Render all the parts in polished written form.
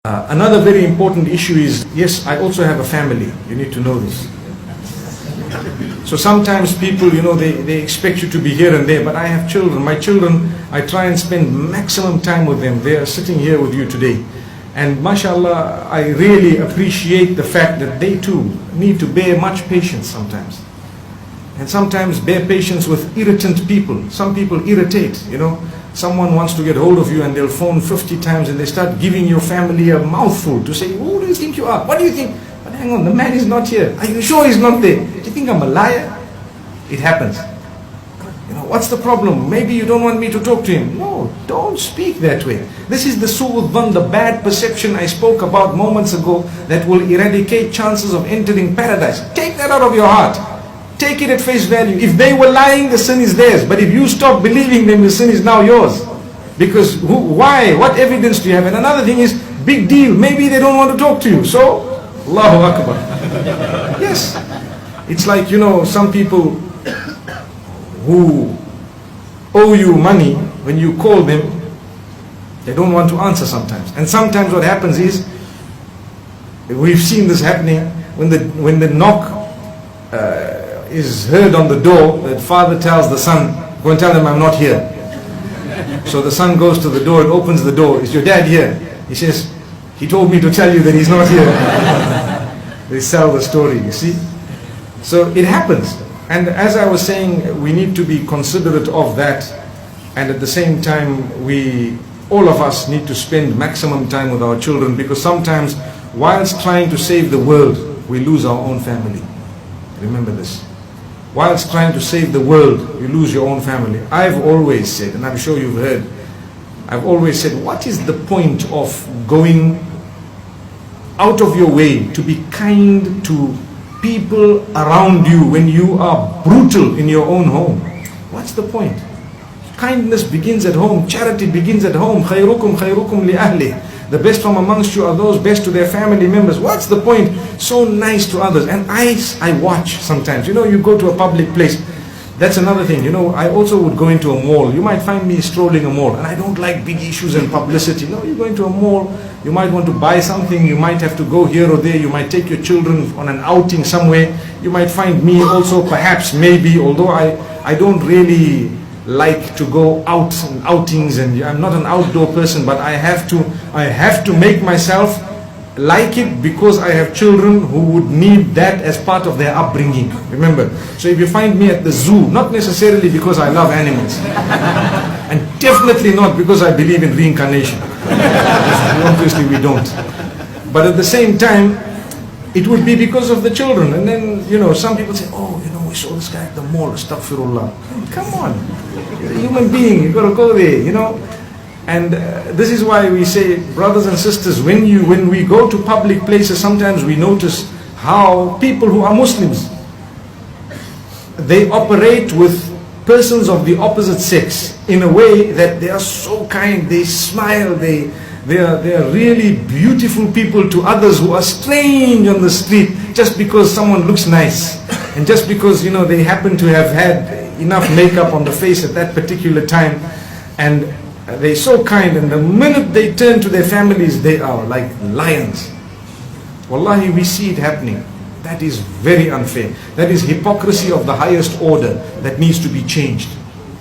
Another very important issue is, yes, I also have a family. You need to know this. So sometimes people, they expect you to be here and there, but I have children. My children, I try and spend maximum time with them. They are sitting here with you today. And mashallah, I really appreciate the fact that they too need to bear much patience sometimes. And sometimes bear patience with irritant people. Some people irritate, Someone wants to get hold of you and they'll phone 50 times and they start giving your family a mouthful to say, who do you think you are? What do you think? But hang on, the man is not here. Are you sure he's not there? Do you think I'm a liar? It happens. What's the problem? Maybe you don't want me to talk to him. No, don't speak that way. This is the su'ud dhan, the bad perception I spoke about moments ago that will eradicate chances of entering paradise. Take that out of your heart. Take it at face value. If they were lying, the sin is theirs. But if you stop believing them, the sin is now yours. Because why? What evidence do you have? And another thing is, big deal. Maybe they don't want to talk to you. So, Allahu Akbar. Yes. It's like, some people who owe you money, when you call them, they don't want to answer sometimes. And sometimes what happens is, we've seen this happening, when the knock is heard on the door, the father tells the son, go and tell them I'm not here. So the son goes to the door and opens the door. Is your dad here? He says, he told me to tell you that he's not here. They sell the story, you see. So it happens. And as I was saying, we need to be considerate of that. And at the same time, all of us need to spend maximum time with our children, because sometimes whilst trying to save the world, we lose our own family. Remember this. Whilst trying to save the world, you lose your own family. I've always said, and I'm sure you've heard, I've always said, what is the point of going out of your way to be kind to people around you when you are brutal in your own home? What's the point? Kindness begins at home. Charity begins at home. خَيْرُكُمْ خَيْرُكُمْ لِأَهْلِهِ. The best from amongst you are those best to their family members. What's the point? So nice to others. And I watch sometimes. You go to a public place. That's another thing. I also would go into a mall. You might find me strolling a mall. And I don't like big issues and publicity. No, you go into a mall. You might want to buy something. You might have to go here or there. You might take your children on an outing somewhere. You might find me also perhaps, maybe, although I don't really like to go out and outings, and I'm not an outdoor person, but I have to make myself like it, because I have children who would need that as part of their upbringing. Remember, so if you find me at the zoo, not necessarily because I love animals, and definitely not because I believe in reincarnation. Obviously we don't. But at the same time, it would be because of the children. And then, some people say, oh, we saw this guy at the mall, astaghfirullah. Come on, you're a human being, you've got to go there, And this is why we say, brothers and sisters, when we go to public places, sometimes we notice how people who are Muslims, they operate with persons of the opposite sex in a way that they are so kind, they smile, they are really beautiful people to others who are strange on the street, just because someone looks nice, and just because they happen to have had enough makeup on the face at that particular time, and they're so kind, and the minute they turn to their families, they are like lions. Wallahi, we see it happening. That is very unfair. That is hypocrisy of the highest order that needs to be changed.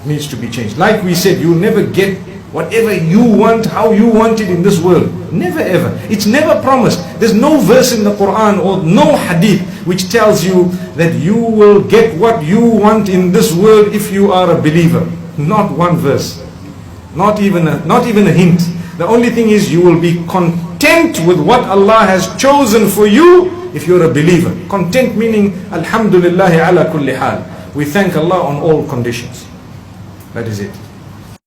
Needs to be changed. Like we said, you'll never get whatever you want, how you want it in this world. Never ever. It's never promised. There's no verse in the Quran or no hadith which tells you that you will get what you want in this world if you are a believer. Not one verse. Not even a hint. The only thing is, you will be content with what Allah has chosen for you if you're a believer. Content meaning, alhamdulillah ala kulli hal. We thank Allah on all conditions. That is it.